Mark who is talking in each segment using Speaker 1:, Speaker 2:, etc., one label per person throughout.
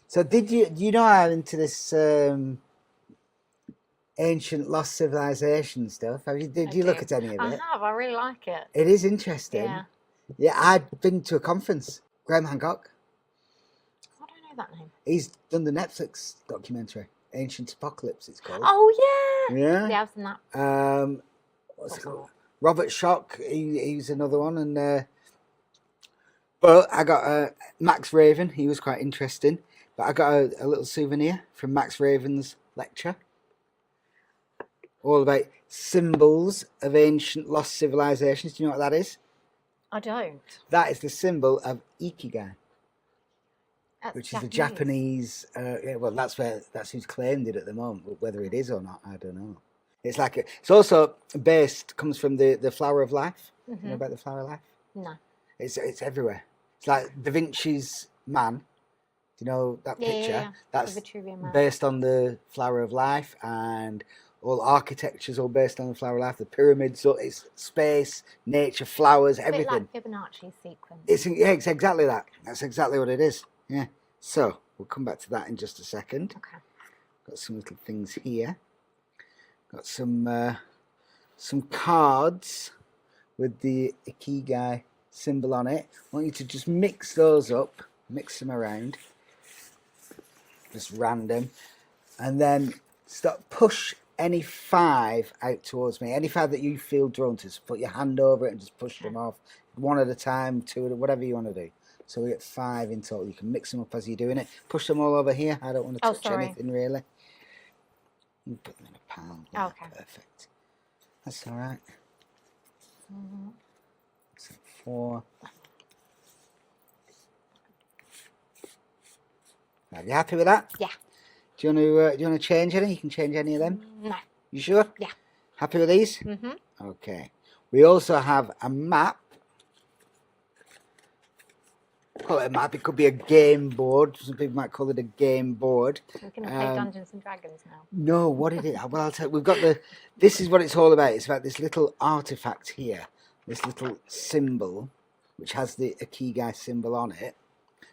Speaker 1: So do you know I'm into this ancient lost civilization stuff? Did you look at any of it?
Speaker 2: I have. I really like it.
Speaker 1: It is interesting.
Speaker 2: Yeah.
Speaker 1: Yeah, I've been to a conference. Graham Hancock.
Speaker 2: I don't know that name.
Speaker 1: He's done the Netflix documentary, Ancient Apocalypse. It's called.
Speaker 2: Oh yeah.
Speaker 1: Yeah.
Speaker 2: Yeah, I've seen that.
Speaker 1: What's it called? Robert Schock. He's another one, and but I got Max Raven. He was quite interesting. But I got a little souvenir from Max Raven's lecture, all about symbols of ancient lost civilizations. Do you know what that is?
Speaker 2: I don't.
Speaker 1: That is the symbol of Ikigai, which is the Japanese. Well, that's who's claimed it at the moment. But whether it is or not, I don't know. It's like it's also comes from the flower of life.
Speaker 2: Mm-hmm.
Speaker 1: You know about the flower of life?
Speaker 2: No.
Speaker 1: It's everywhere. It's like Da Vinci's man. Do you know that picture?
Speaker 2: Yeah.
Speaker 1: That's based on the flower of life, and all architecture's all based on the flower of life. The pyramids, so it's space, nature, flowers, everything.
Speaker 2: It's a bit like Fibonacci sequence.
Speaker 1: It's exactly that. That's exactly what it is. Yeah. So we'll come back to that in just a second.
Speaker 2: Okay.
Speaker 1: Got some little things here. Got some cards with the Ikigai symbol on it. I want you to just mix those up, mix them around, just random, and then push any 5 out towards me. Any 5 that you feel drawn to. So put your hand over it and just push them off, one at a time, 2 at whatever you want to do. So we get 5 in total. You can mix them up as you're doing it. Push them all over here. I don't want to touch anything really. You put them in a palm. Yeah, okay. Perfect. That's all right. So 4. Are you happy with that?
Speaker 2: Yeah.
Speaker 1: Do you want to change any? You can change any of them.
Speaker 2: No.
Speaker 1: You sure?
Speaker 2: Yeah.
Speaker 1: Happy with these?
Speaker 2: Mhm.
Speaker 1: Okay. We also have a map. Call it a map. It could be a game board. Some people might call it a game board.
Speaker 2: We're going to play Dungeons and Dragons now.
Speaker 1: No, what it is? Well, I'll tell you, we've got this is what it's all about. It's about this little artifact here, this little symbol, which has the Ikigai symbol on it,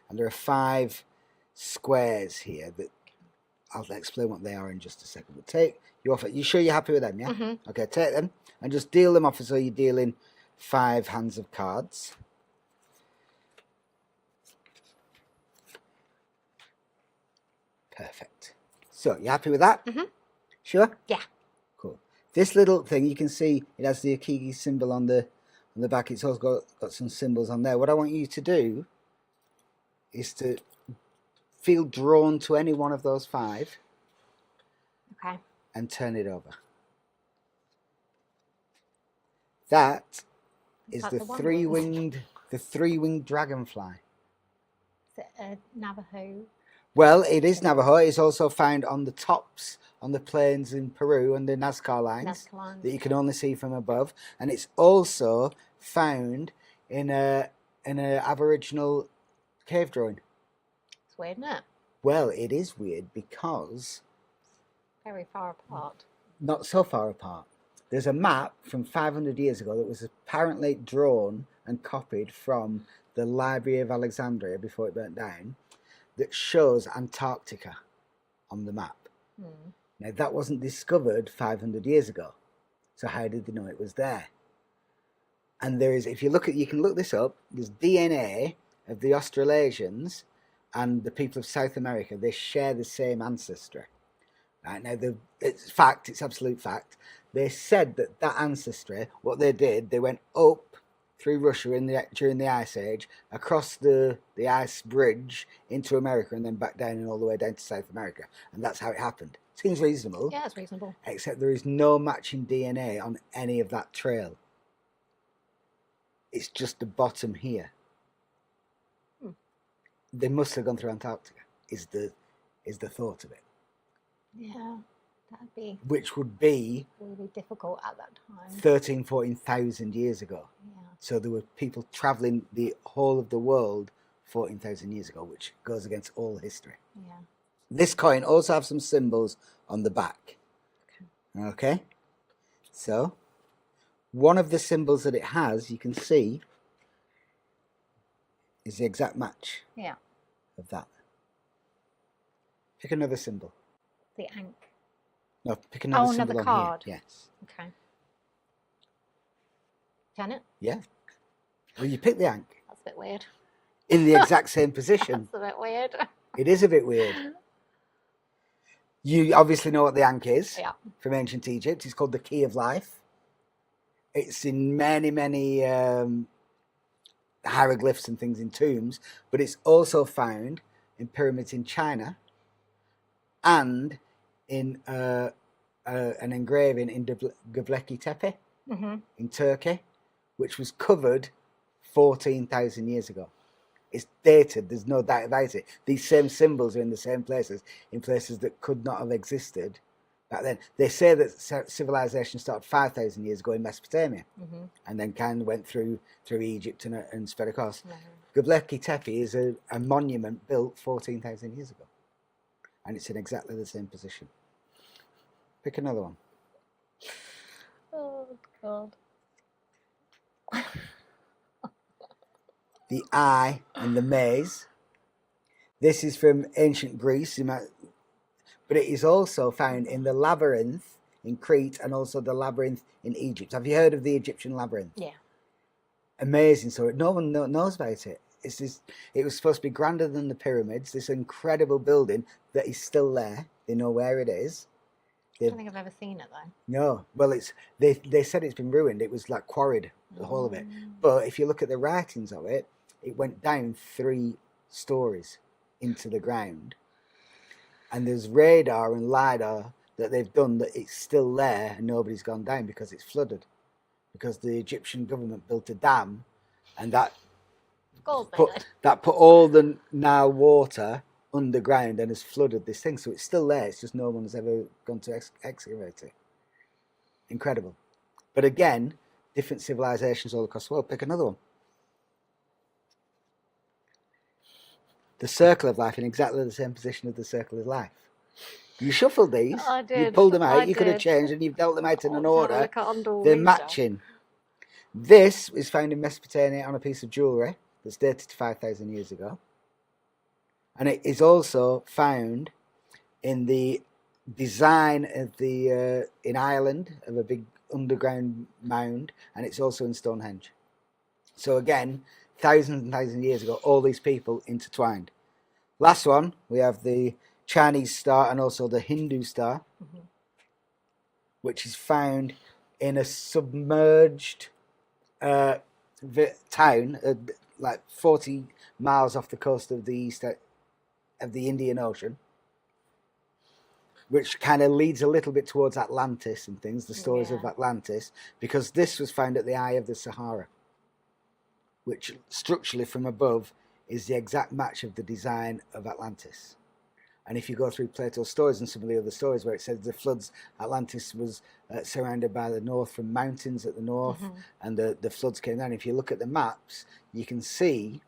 Speaker 1: and there are 5 squares here that I'll explain what they are in just a second. But take you off it. You sure you're happy with them? Yeah.
Speaker 2: Mm-hmm.
Speaker 1: Okay. Take them and just deal them off as though you're dealing 5 hands of cards. Perfect. So, you happy with that?
Speaker 2: Mm-hmm.
Speaker 1: Sure?
Speaker 2: Yeah.
Speaker 1: Cool. This little thing, you can see it has the Ikigai symbol on the back. It's also got some symbols on there. What I want you to do is to feel drawn to any one of those 5.
Speaker 2: Okay.
Speaker 1: And turn it over. That is the three-winged dragonfly.
Speaker 2: Is it a Navajo?
Speaker 1: Well, it is Navajo. It's also found on the tops, on the plains in Peru and the Nazca lines that you can only see from above. And it's also found in a Aboriginal cave drawing.
Speaker 2: It's weird, isn't it?
Speaker 1: Well, it is weird because...
Speaker 2: Very far apart.
Speaker 1: Not so far apart. There's a map from 500 years ago that was apparently drawn and copied from the Library of Alexandria before it burnt down, that shows Antarctica on the map. Now, that wasn't discovered 500 years ago. So how did they know it was there? And there is, if you look at, you can look this up, there's DNA of the Australasians and the people of South America. They share the same ancestry. Right, now, it's fact, it's absolute fact. They said that ancestry, what they did, they went up through Russia during the Ice Age, across the ice bridge into America, and then back down and all the way down to South America. And that's how it happened. Seems reasonable.
Speaker 2: Yeah, it's reasonable. Except
Speaker 1: there is no matching DNA on any of that trail. It's just the bottom here. They must have gone through Antarctica, is the thought of it.
Speaker 2: Yeah, that'd be...
Speaker 1: Which would be...
Speaker 2: really difficult at that time.
Speaker 1: 13,000, 14,000 years ago.
Speaker 2: Yeah.
Speaker 1: So there were people travelling the whole of the world 14,000 years ago, which goes against all history.
Speaker 2: Yeah.
Speaker 1: This coin also has some symbols on the back. Okay? So, one of the symbols that it has, you can see, is the exact match
Speaker 2: of
Speaker 1: that. Pick another symbol.
Speaker 2: The Ankh.
Speaker 1: No, pick another symbol
Speaker 2: another
Speaker 1: on
Speaker 2: card.
Speaker 1: here. Yes.
Speaker 2: Okay. Janet?
Speaker 1: Yeah. Well, you pick the Ankh
Speaker 2: That's a bit weird.
Speaker 1: in the exact same position.
Speaker 2: That's a bit weird.
Speaker 1: It is a bit weird. You obviously know what the Ankh is from ancient Egypt. It's called the Key of Life. It's in many, many hieroglyphs and things in tombs, but it's also found in pyramids in China and in an engraving in Göbekli Tepe in Turkey, which was covered 14,000 years ago. It's dated, there's no doubt about it. These same symbols are in the same places, in places that could not have existed back then. They say that civilization started 5,000 years ago in Mesopotamia and then kind of went through Egypt and spread across. Göbekli Tepe is a monument built 14,000 years ago, and it's in exactly the same position. Pick another one.
Speaker 2: Oh, God.
Speaker 1: The eye and the maze. This is from ancient Greece, but it is also found in the labyrinth in Crete and also the labyrinth in Egypt. Have you heard of the Egyptian labyrinth?
Speaker 2: Yeah.
Speaker 1: Amazing story. No one knows about it. It was supposed to be grander than the pyramids, this incredible building that is still there. They know where it is.
Speaker 2: I don't think I've ever seen it, though.
Speaker 1: No. Well, they said it's been ruined. It was like quarried, the whole of it. But if you look at the writings of it, it went down 3 stories into the ground. And there's radar and LiDAR that they've done that it's still there and nobody's gone down because it's flooded. Because the Egyptian government built a dam and that put all the Nile water underground and has flooded this thing. So it's still there. It's just no one's ever gone to excavate it. Incredible. But again, different civilizations all across the world. Pick another one. The circle of life in exactly the same position as the circle of life. You shuffled these.
Speaker 2: I did.
Speaker 1: You pulled them out.
Speaker 2: I
Speaker 1: You could have
Speaker 2: did.
Speaker 1: changed and you've dealt them out in an
Speaker 2: Let's have a
Speaker 1: order.
Speaker 2: look at under all
Speaker 1: They're
Speaker 2: these
Speaker 1: matching. This is found in Mesopotamia on a piece of jewellery that's dated to 5,000 years ago. And it is also found in the design of in Ireland of a big underground mound, and it's also in Stonehenge. So again, thousands and thousands of years ago, all these people intertwined. Last one, we have the Chinese star and also the Hindu star, which is found in a submerged town, like 40 miles off the coast of the Indian Ocean, which kind of leads a little bit towards Atlantis and things, the stories of Atlantis, because this was found at the eye of the Sahara, which structurally from above is the exact match of the design of Atlantis. And if you go through Plato's stories and some of the other stories where it says the floods, Atlantis was surrounded by the north from mountains at the north, and the floods came down. If you look at the maps, you can see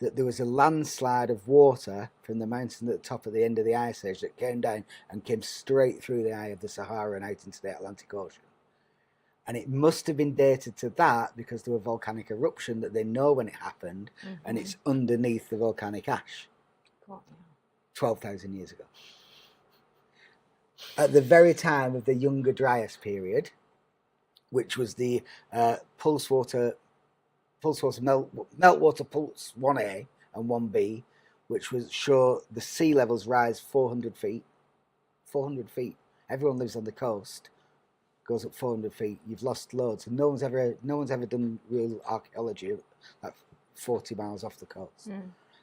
Speaker 1: that there was a landslide of water from the mountain at the top of the end of the Ice Age that came down and came straight through the eye of the Sahara and out into the Atlantic Ocean. And it must have been dated to that because there was a volcanic eruption that they know when it happened, and it's underneath the volcanic ash 12,000 years ago. At the very time of the Younger Dryas period, which was the meltwater pulse 1A and 1B, which was show the sea levels rise 400 feet. 400 feet. Everyone lives on the coast. Goes up 400 feet. You've lost loads, and no one's ever done real archaeology like 40 miles off the coast.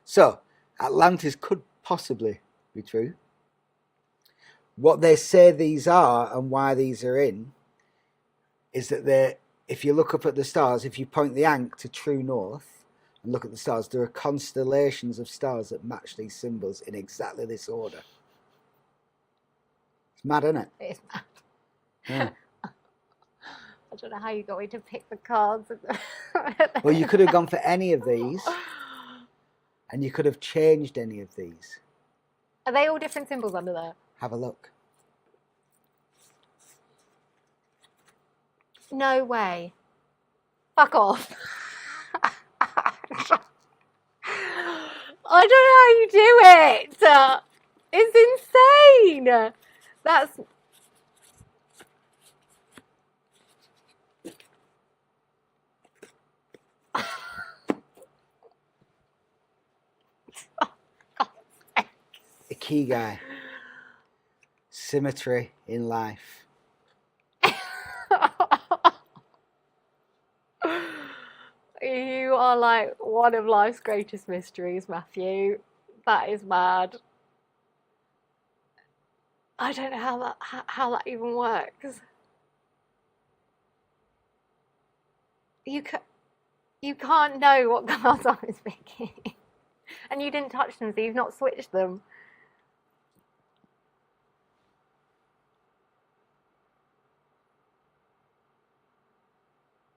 Speaker 1: So Atlantis could possibly be true. What they say these are and why these are in is that if you look up at the stars, if you point the Ankh to true north and look at the stars, there are constellations of stars that match these symbols in exactly this order. It's mad, isn't it?
Speaker 2: It is mad.
Speaker 1: Yeah.
Speaker 2: I don't know how you got me to pick the cards.
Speaker 1: Well, you could have gone for any of these, and you could have changed any of these.
Speaker 2: Are they all different symbols under there?
Speaker 1: Have a look.
Speaker 2: No way. Fuck off. I don't know how you do it. It's insane. That's...
Speaker 1: The key guy. Symmetry in life.
Speaker 2: You are like one of life's greatest mysteries, Matthew. That is mad. I don't know how that even works. You can't know what cards I was picking. And you didn't touch them, so you've not switched them.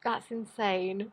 Speaker 2: That's insane.